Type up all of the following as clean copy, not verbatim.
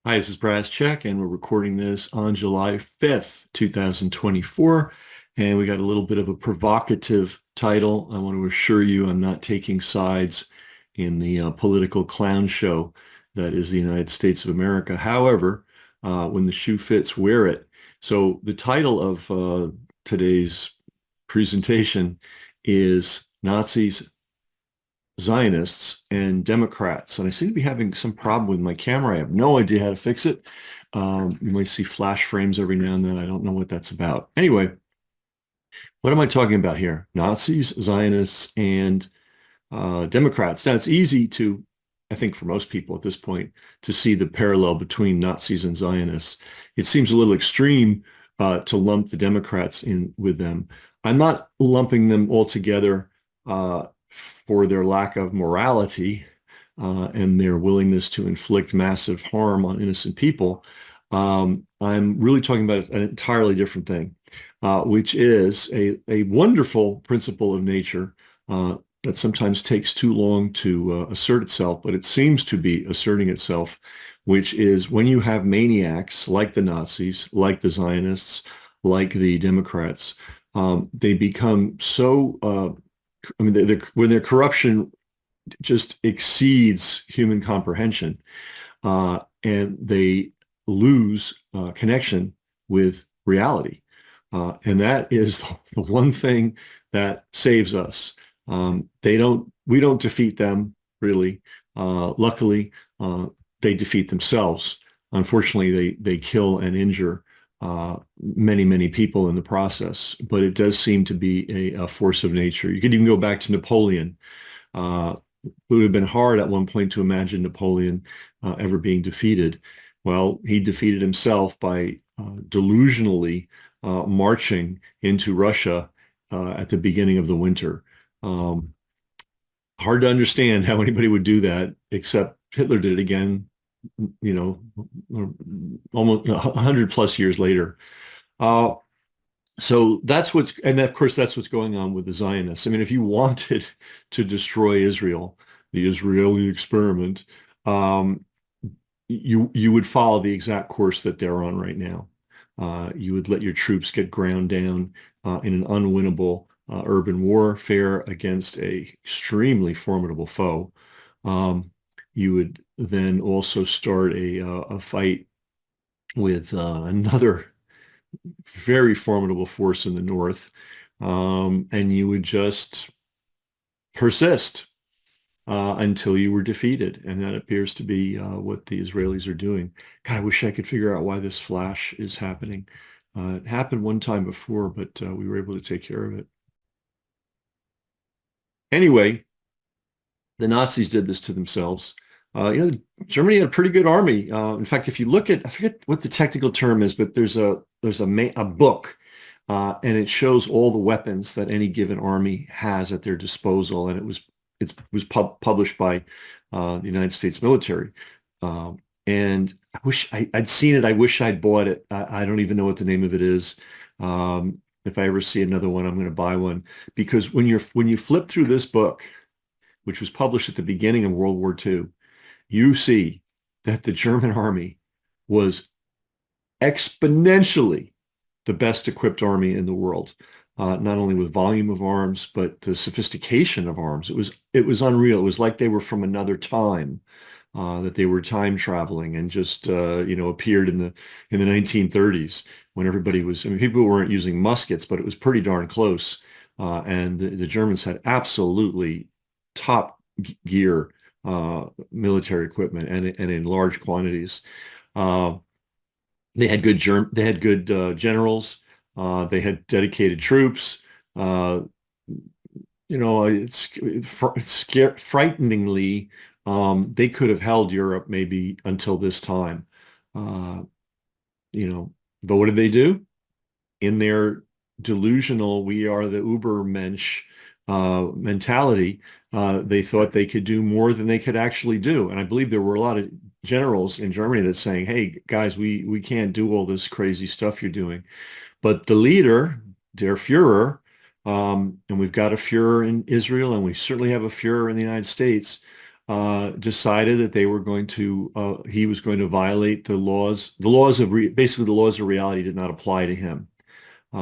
Hi, this is Brass Check, and we're recording this on July 5th, 2024. And we got a little bit of a provocative title. I want to assure you I'm not taking sides in the political clown show that is the United States of America. However, when the shoe fits, wear it. So the title of today's presentation is Nazis, Zionists, and Democrats. And I seem to be having some problem with my camera. I have no idea how to fix it. You might see flash frames every now and then. I don't know what that's about. Anyway, what am I talking about here? Nazis, Zionists, and Democrats. Now, it's easy to, I think for most people at this point, to see the parallel between Nazis and Zionists. It seems a little extreme to lump the Democrats in with them. I'm not lumping them all together for their lack of morality and their willingness to inflict massive harm on innocent people. I'm really talking about an entirely different thing, which is a wonderful principle of nature that sometimes takes too long to assert itself, but it seems to be asserting itself, which is when you have maniacs like the Nazis, like the Zionists, like the Democrats, they become so, when their corruption just exceeds human comprehension, and they lose connection with reality. And that is the one thing that saves us. We don't defeat them, really. Luckily, they defeat themselves. Unfortunately, they kill and injure many, many people in the process. But it does seem to be a force of nature. You could even go back to Napoleon. It would have been hard at one point to imagine Napoleon ever being defeated. Well, he defeated himself by delusionally marching into Russia at the beginning of the winter. Um, Hard to understand how anybody would do that, except Hitler did it again, you know, almost 100 plus years later. Uh, so and of course, that's what's going on with the Zionists. I mean, if you wanted to destroy Israel, the Israeli experiment, um, you would follow the exact course that they're on right now. You would let your troops get ground down in an unwinnable urban warfare against a extremely formidable foe. Um, you would then also start a fight with another very formidable force in the north, and you would just persist until you were defeated. And that appears to be what the Israelis are doing. God, I wish I could figure out why this flash is happening. It happened one time before, but we were able to take care of it. Anyway, the Nazis did this to themselves. Germany had a pretty good army. In fact, if you look at, I forget what the technical term is, but there's a book, and it shows all the weapons that any given army has at their disposal, and it was published by the United States military. And I wish I'd seen it. I wish I'd bought it. I don't even know what the name of it is. If I ever see another one, I'm going to buy one because when you flip through this book, which was published at the beginning of World War II, you see that the German army was exponentially the best equipped army in the world, not only with volume of arms, but the sophistication of arms. It was unreal. It was like they were from another time, that they were time traveling and just appeared in the 1930s when everybody was. I mean, people weren't using muskets, but it was pretty darn close. And the Germans had absolutely top gear military equipment and in large quantities. Uh, they had good generals. They had dedicated troops. Uh, frighteningly, they could have held Europe maybe until this time. Uh, but what did they do? In their delusional, we are the Ubermensch mentality, they thought they could do more than they could actually do. And I believe there were a lot of generals in Germany that saying, hey, guys, we can't do all this crazy stuff you're doing. But the leader, der Fuhrer, and we've got a Fuhrer in Israel, and we certainly have a Fuhrer in the United States, decided that they were going to he was going to violate the laws of basically the laws of reality did not apply to him.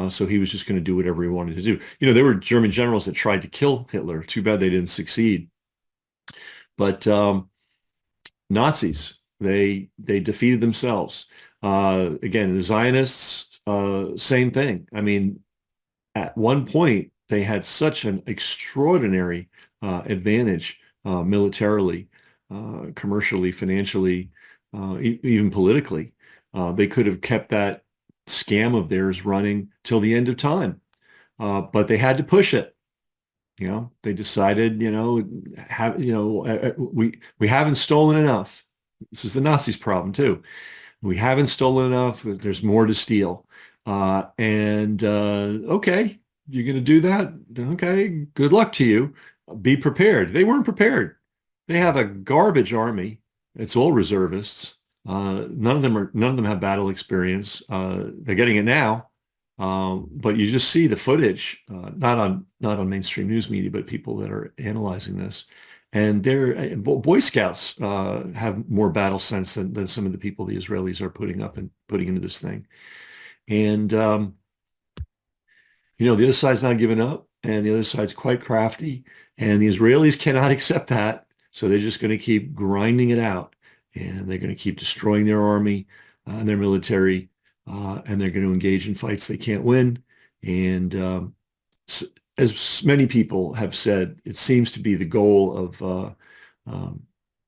So he was just going to do whatever he wanted to do. You know, there were German generals that tried to kill Hitler. Too bad they didn't succeed. But Nazis, they defeated themselves. Again, the Zionists, same thing. I mean, at one point, they had such an extraordinary advantage militarily, commercially, financially, even politically. They could have kept that scam of theirs running till the end of time, but they had to push it. You know, they decided, we haven't stolen enough. This is the Nazis' problem too. We haven't stolen enough. There's more to steal. And okay, you're going to do that? Okay, good luck to you. Be prepared. They weren't prepared. They have a garbage army. It's all reservists. None of them have battle experience. They're getting it now. But you just see the footage, not on mainstream news media, but people that are analyzing this. And they're Boy Scouts have more battle sense than some of the people the Israelis are putting up and putting into this thing. And the other side's not giving up, and the other side's quite crafty, and the Israelis cannot accept that. So they're just going to keep grinding it out, and they're going to keep destroying their army and their military, and they're going to engage in fights they can't win. And as many people have said, it seems to be the goal of um,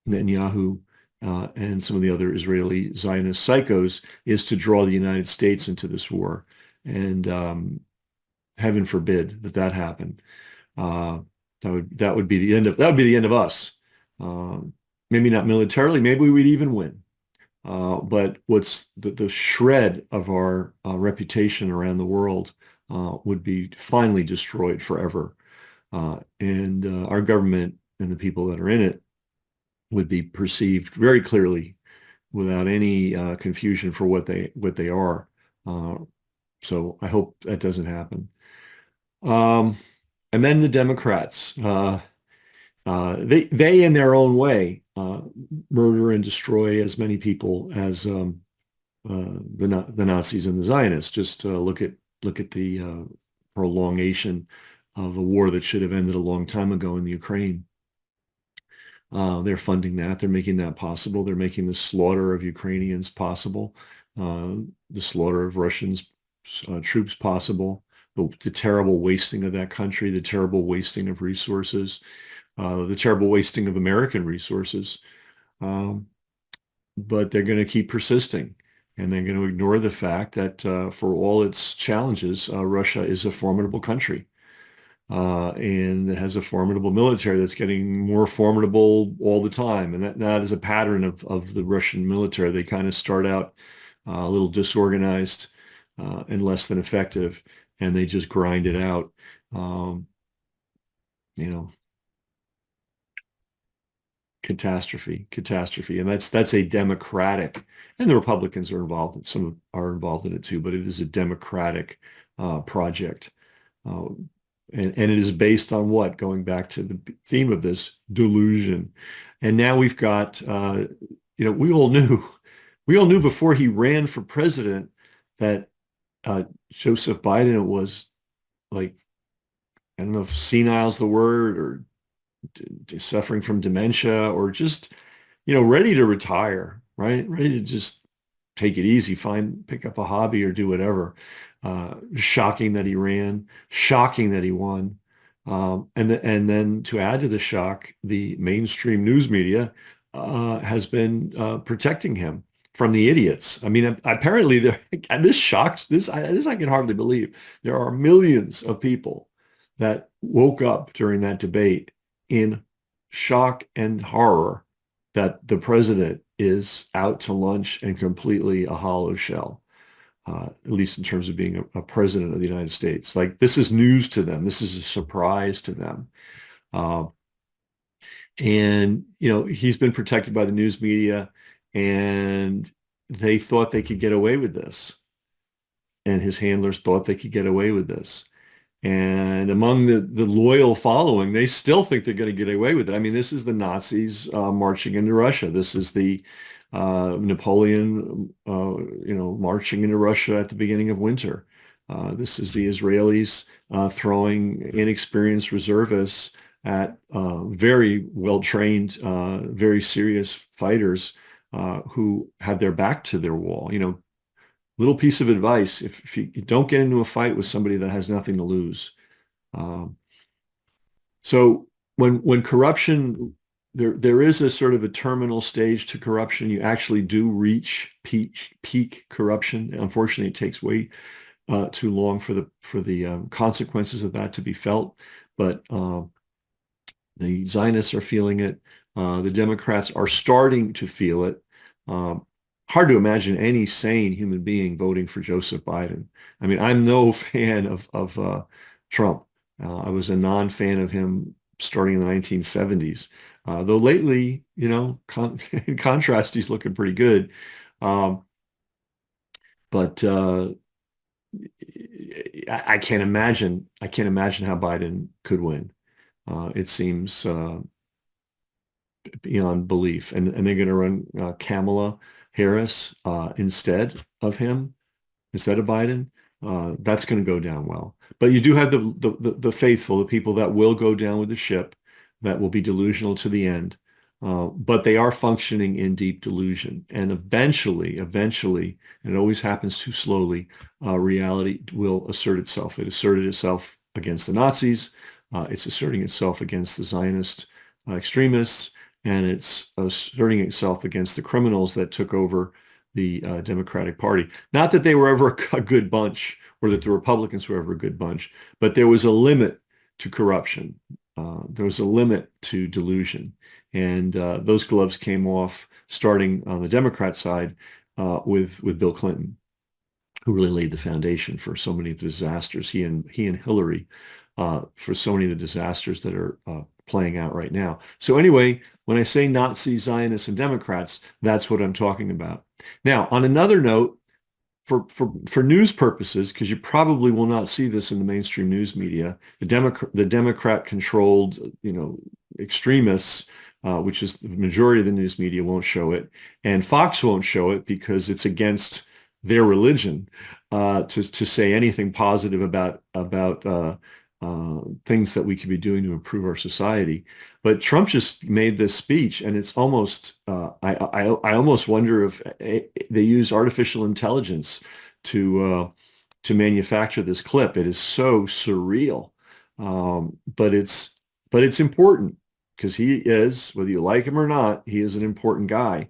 Netanyahu and some of the other Israeli Zionist psychos is to draw the United States into this war. And heaven forbid that that happened. Uh, that would be the end of us. Maybe not militarily, maybe we'd even win. But what's the shred of our reputation around the world would be finally destroyed forever. And our government and the people that are in it would be perceived very clearly without any confusion for what they are. Uh, so I hope that doesn't happen. Um, and then the Democrats, they in their own way murder and destroy as many people as the Nazis and the Zionists. Just look at the prolongation of a war that should have ended a long time ago in the Ukraine. They're funding that. They're making that possible. They're making the slaughter of Ukrainians possible, the slaughter of Russians troops possible, the terrible wasting of that country, the terrible wasting of resources, the terrible wasting of American resources. Um, but they're going to keep persisting. And they're going to ignore the fact that for all its challenges, Russia is a formidable country. And it has a formidable military that's getting more formidable all the time. And that is a pattern of the Russian military. They kind of start out a little disorganized and less than effective, and they just grind it out. Um, you know, catastrophe. And that's a democratic, and the Republicans are involved, some are involved in it too, but it is a democratic project. Uh, and it is based on what? Going back to the theme of this, delusion. And now we've got, we all knew before he ran for president that Joseph Biden was like, I don't know if senile is the word, or suffering from dementia, or just, ready to retire, right? Ready to just take it easy, pick up a hobby or do whatever. Shocking that he ran, shocking that he won. And then to add to the shock, the mainstream news media has been protecting him from the idiots. I mean, apparently this shocks this I can hardly believe. There are millions of people that woke up during that debate in shock and horror that the president is out to lunch and completely a hollow shell, at least in terms of being a president of the United States. Like, this is news to them. This is a surprise to them. Uh, and, he's been protected by the news media, and they thought they could get away with this. And his handlers thought they could get away with this. And among the loyal following, they still think they're going to get away with it. I mean, this is the Nazis marching into Russia. This is the Napoleon, marching into Russia at the beginning of winter. This is the Israelis throwing inexperienced reservists at very well-trained, very serious fighters who have their back to their wall. Little piece of advice: if you don't get into a fight with somebody that has nothing to lose. Um, so when corruption, there is a sort of a terminal stage to corruption. You actually do reach peak corruption. Unfortunately, it takes way too long for the consequences of that to be felt. But the Zionists are feeling it. The Democrats are starting to feel it. Um, Hard to imagine any sane human being voting for Joseph Biden. I mean, I'm no fan of Trump. I was a non-fan of him starting in the 1970s. Though lately, in contrast, he's looking pretty good. Um, but I can't imagine. I can't imagine how Biden could win. It seems beyond belief. And they're going to run Kamala Harris instead of Biden. That's going to go down well. But you do have the faithful, the people that will go down with the ship, that will be delusional to the end. But they are functioning in deep delusion. And eventually, and it always happens too slowly, reality will assert itself. It asserted itself against the Nazis. It's asserting itself against the Zionist extremists, and it's asserting itself against the criminals that took over the Democratic Party. Not that they were ever a good bunch, or that the Republicans were ever a good bunch, but there was a limit to corruption. There was a limit to delusion. And those gloves came off starting on the Democrat side with Bill Clinton, who really laid the foundation for so many of the disasters. He and Hillary, for so many of the disasters that are playing out right now. So anyway, when I say Nazi, Zionists, and Democrats, that's what I'm talking about. Now, on another note, for news purposes, because you probably will not see this in the mainstream news media, the Democrat-controlled, extremists, which is the majority of the news media, won't show it, and Fox won't show it because it's against their religion to say anything positive about things that we could be doing to improve our society. But Trump just made this speech, and it's almost I almost wonder if they use artificial intelligence to manufacture this clip. It is so surreal, but it's important because he is, whether you like him or not, he is an important guy.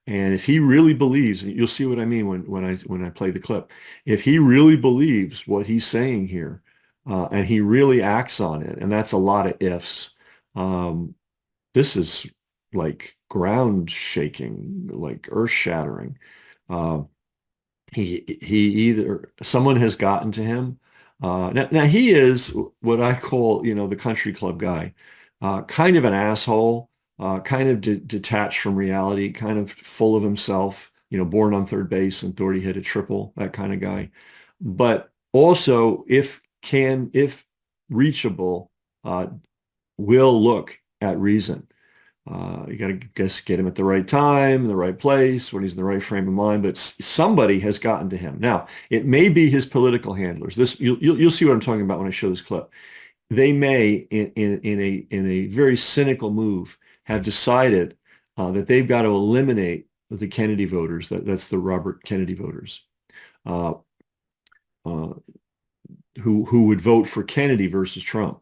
And if he really believes, and you'll see what I mean when I play the clip, if he really believes what he's saying here, and he really acts on it, and that's a lot of ifs. Um, this is like ground shaking, like earth shattering. Uh, he either someone has gotten to him. Now he is what I call, the country club guy, kind of an asshole, kind of detached from reality, kind of full of himself, born on third base and thought he hit a triple, that kind of guy. But also, if reachable, will look at reason. You got to just get him at the right time, the right place, when he's in the right frame of mind. But somebody has gotten to him. Now, it may be his political handlers. This you'll see what I'm talking about when I show this clip. They may, in a very cynical move, have decided that they've got to eliminate the Kennedy voters. That's the Robert Kennedy voters, uh, uh, who would vote for Kennedy versus Trump.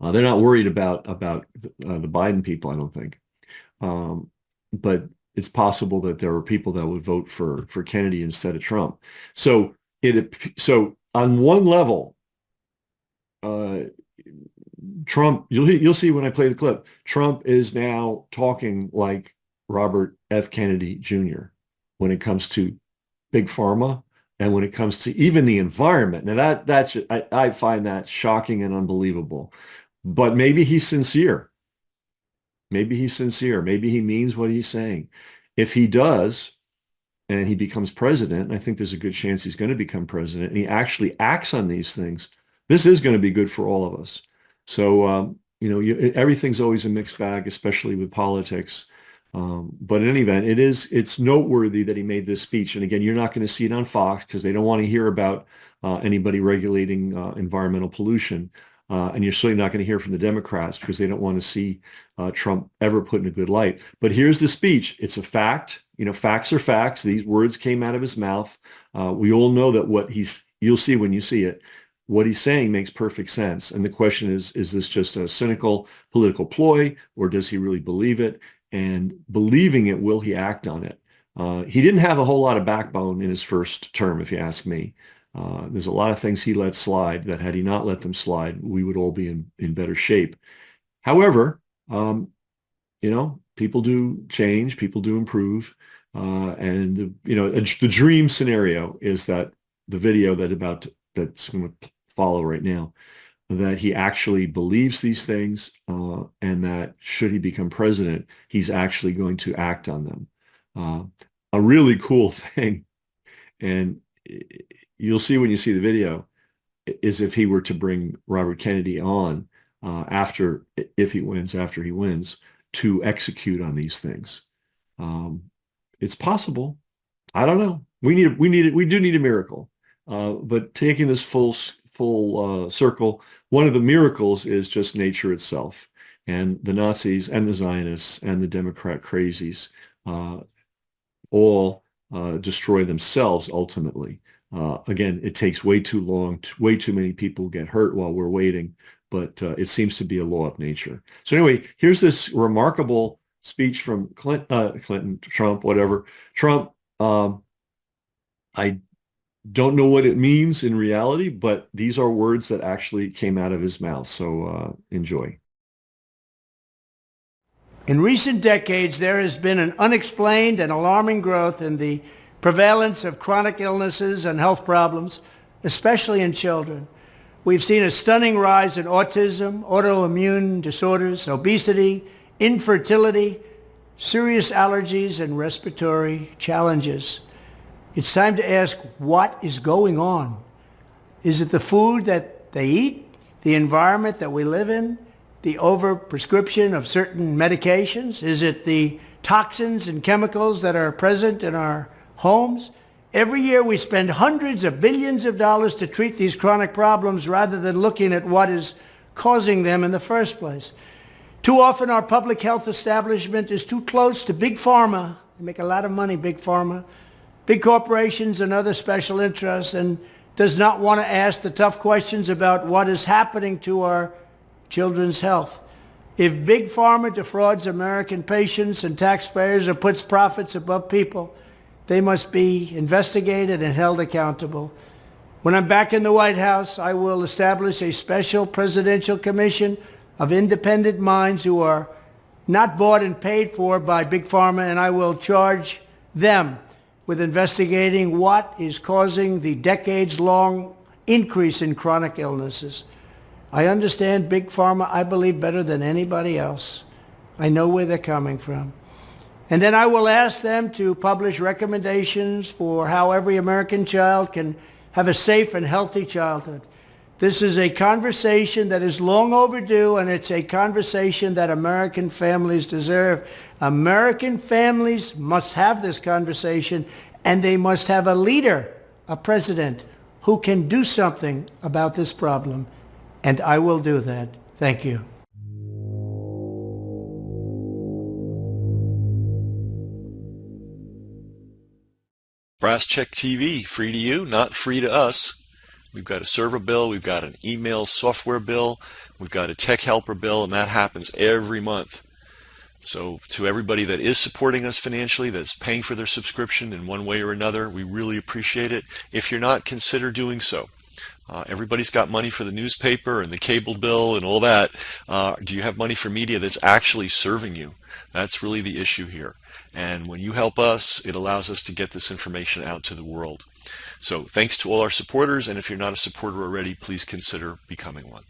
They're not worried about the Biden people, I don't think. But it's possible that there are people that would vote for Kennedy instead of Trump. So on one level, uh, Trump, you'll see when I play the clip, Trump is now talking like Robert F. Kennedy Jr. when it comes to big pharma, and when it comes to even the environment. Now I find that shocking and unbelievable. But maybe he's sincere. Maybe he's sincere. Maybe he means what he's saying. If he does, and he becomes president, and I think there's a good chance he's going to become president, and he actually acts on these things, this is going to be good for all of us. So, everything's always a mixed bag, especially with politics. But in any event, it's noteworthy that he made this speech. And again, you're not going to see it on Fox because they don't want to hear about anybody regulating environmental pollution. And you're certainly not going to hear from the Democrats because they don't want to see Trump ever put in a good light. But here's the speech. It's a fact. Facts are facts. These words came out of his mouth. We all know that you'll see when you see it, what he's saying makes perfect sense. And the question is this just a cynical political ploy, or does he really believe it? And believing it, will he act on it? He didn't have a whole lot of backbone in his first term, if you ask me. There's a lot of things he let slide that had he not let them slide, we would all be in better shape. However, people do change, people do improve. And the dream scenario is that the video that's going to follow right now, that he actually believes these things, and that should he become president, he's actually going to act on them. A really cool thing, and you'll see when you see the video, is if he were to bring Robert Kennedy on after he wins, to execute on these things. It's possible. I don't know. We do need a miracle. But taking this full circle, one of the miracles is just nature itself, and the Nazis and the Zionists and the Democrat crazies all destroy themselves ultimately. Again, it takes way too long. Way too many people get hurt while we're waiting, but it seems to be a law of nature. So anyway, here's this remarkable speech from Trump, whatever. Trump, I don't know what it means in reality, but these are words that actually came out of his mouth. So enjoy. In recent decades, there has been an unexplained and alarming growth in the prevalence of chronic illnesses and health problems, especially in children. We've seen a stunning rise in autism, autoimmune disorders, obesity, infertility, serious allergies, and respiratory challenges. It's time to ask, what is going on? Is it the food that they eat, the environment that we live in, the overprescription of certain medications? Is it the toxins and chemicals that are present in our homes? Every year we spend hundreds of billions of dollars to treat these chronic problems rather than looking at what is causing them in the first place. Too often our public health establishment is too close to big pharma. They make a lot of money, big pharma, big corporations and other special interests, and does not want to ask the tough questions about what is happening to our children's health. If big pharma defrauds American patients and taxpayers or puts profits above people, they must be investigated and held accountable. When I'm back in the White House, I will establish a special presidential commission of independent minds who are not bought and paid for by big pharma, and I will charge them with investigating what is causing the decades-long increase in chronic illnesses. I understand big pharma, I believe, better than anybody else. I know where they're coming from. And then I will ask them to publish recommendations for how every American child can have a safe and healthy childhood. This is a conversation that is long overdue, and it's a conversation that American families deserve. American families must have this conversation, and they must have a leader, a president, who can do something about this problem. And I will do that. Thank you. Brass Check TV, free to you, not free to us. We've got a server bill, we've got an email software bill, we've got a tech helper bill, and that happens every month. So to everybody that is supporting us financially, that's paying for their subscription in one way or another, we really appreciate it. If you're not, consider doing so. Everybody's got money for the newspaper and the cable bill and all that. Do you have money for media that's actually serving you? That's really the issue here. And when you help us, it allows us to get this information out to the world. So thanks to all our supporters, and if you're not a supporter already, please consider becoming one.